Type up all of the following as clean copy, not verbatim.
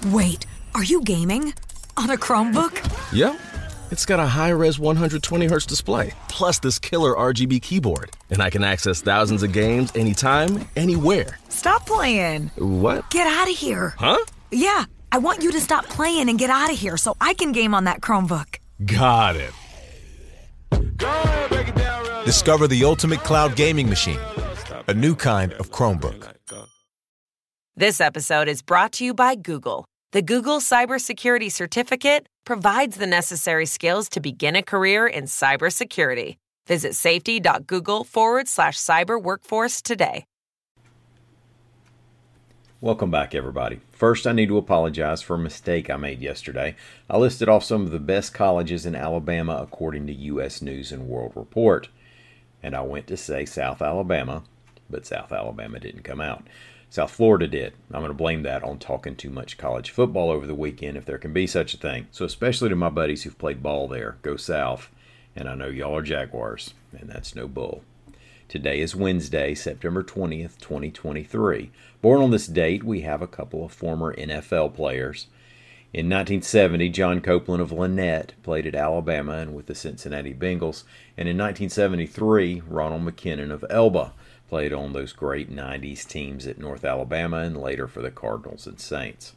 Wait, are you gaming? On a Chromebook? Yep. It's got a high-res 120Hz display, plus this killer RGB keyboard. And I can access thousands of games anytime, anywhere. Stop playing. What? Get out of here. Huh? Yeah, I want you to stop playing and get out of here so I can game on that Chromebook. Got it. Discover the ultimate cloud gaming machine, a new kind of Chromebook. This episode is brought to you by Google. The Google Cybersecurity Certificate provides the necessary skills to begin a career in cybersecurity. Visit safety.google/cyber workforce today. Welcome back, everybody. First, I need to apologize for a mistake I made yesterday. I listed off some of the best colleges in Alabama according to U.S. News and World Report. And I went to say South Alabama, but South Alabama didn't come out. South Florida did. I'm going to blame that on talking too much college football over the weekend, if there can be such a thing. So especially to my buddies who've played ball there, go South. And I know y'all are Jaguars, and that's no bull. Today is Wednesday, September 20th, 2023. Born on this date, we have a couple of former NFL players. In 1970, John Copeland of Lynette played at Alabama and with the Cincinnati Bengals. And in 1973, Ronald McKinnon of Elba played on those great 90s teams at North Alabama and later for the Cardinals and Saints.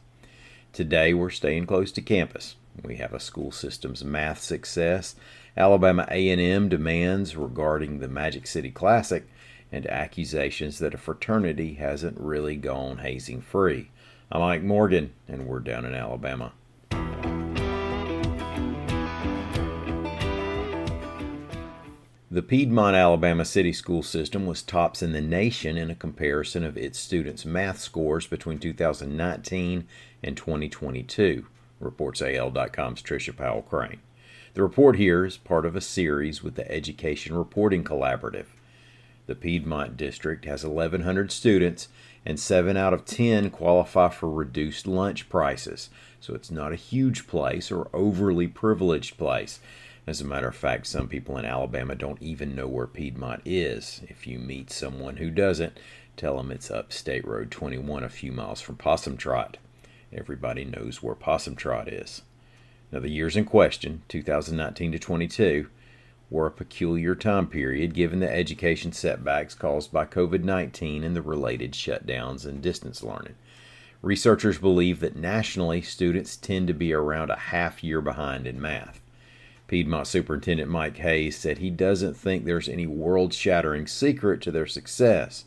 Today, we're staying close to campus. We have a school system's math success, Alabama A&M demands regarding the Magic City Classic, and accusations that a fraternity hasn't really gone hazing free. I'm Mike Morgan, and we're down in Alabama. The Piedmont, Alabama city school system was tops in the nation in a comparison of its students' math scores between 2019 and 2022, reports AL.com's Tricia Powell Crane. The report here is part of a series with the Education Reporting Collaborative. The Piedmont District has 1,100 students, and 7 out of 10 qualify for reduced lunch prices, so it's not a huge place or overly privileged place. As a matter of fact, some people in Alabama don't even know where Piedmont is. If you meet someone who doesn't, tell them it's up State Road 21 a few miles from Possum Trot. Everybody knows where Possum Trot is. Now, the years in question, 2019 to 22, were a peculiar time period given the education setbacks caused by COVID-19 and the related shutdowns and distance learning. Researchers believe that nationally, students tend to be around a half year behind in math. Piedmont Superintendent Mike Hayes said he doesn't think there's any world-shattering secret to their success,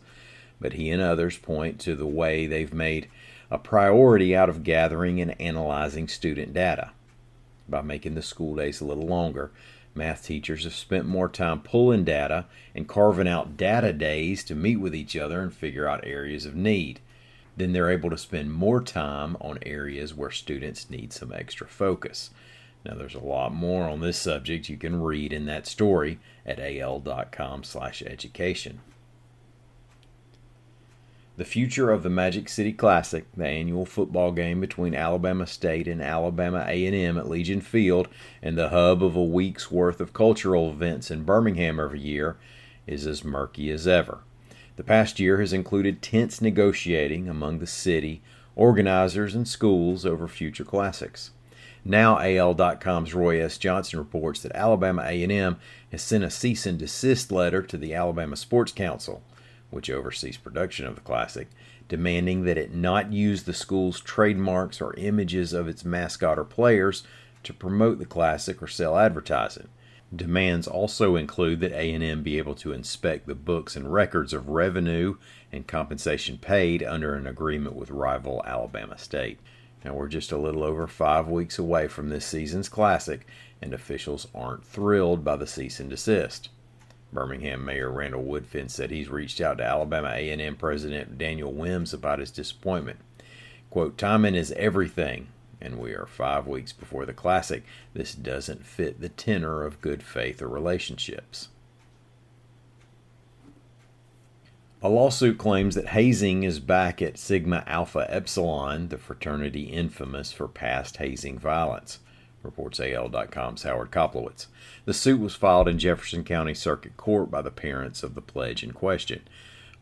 but he and others point to the way they've made a priority out of gathering and analyzing student data. By making the school days a little longer, math teachers have spent more time pulling data and carving out data days to meet with each other and figure out areas of need. Then they're able to spend more time on areas where students need some extra focus. Now, there's a lot more on this subject you can read in that story at al.com/education. The future of the Magic City Classic, the annual football game between Alabama State and Alabama A&M at Legion Field and the hub of a week's worth of cultural events in Birmingham every year, is as murky as ever. The past year has included tense negotiating among the city, organizers, and schools over future classics. Now AL.com's Roy S. Johnson reports that Alabama A&M has sent a cease and desist letter to the Alabama Sports Council, which oversees production of the Classic, demanding that it not use the school's trademarks or images of its mascot or players to promote the Classic or sell advertising. Demands also include that A&M be able to inspect the books and records of revenue and compensation paid under an agreement with rival Alabama State. Now, we're just a little over 5 weeks away from this season's Classic, and officials aren't thrilled by the cease and desist. Birmingham Mayor Randall Woodfin said he's reached out to Alabama A&M President Daniel Wims about his disappointment. Quote, "Timing is everything, and we are 5 weeks before the Classic. This doesn't fit the tenor of good faith or relationships." A lawsuit claims that hazing is back at Sigma Alpha Epsilon, the fraternity infamous for past hazing violence, reports AL.com's Howard Koplowitz. The suit was filed in Jefferson County Circuit Court by the parents of the pledge in question.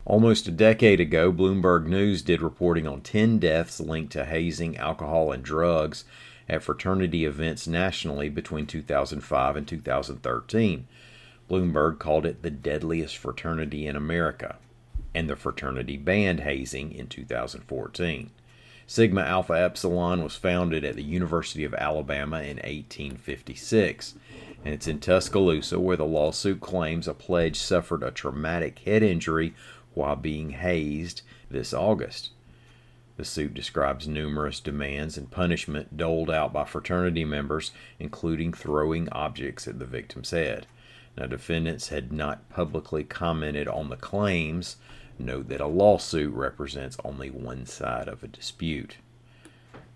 Almost a decade ago, Bloomberg News did reporting on 10 deaths linked to hazing, alcohol, and drugs at fraternity events nationally between 2005 and 2013. Bloomberg called it the deadliest fraternity in America, and the fraternity banned hazing in 2014. Sigma Alpha Epsilon was founded at the University of Alabama in 1856, and it's in Tuscaloosa where the lawsuit claims a pledge suffered a traumatic head injury while being hazed this August. The suit describes numerous demands and punishment doled out by fraternity members, including throwing objects at the victim's head. Now, defendants had not publicly commented on the claims. Note that a lawsuit represents only one side of a dispute.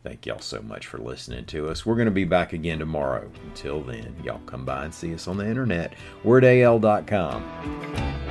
Thank y'all so much for listening to us. We're going to be back again tomorrow. Until then, y'all come by and see us on the internet. We're at AL.com.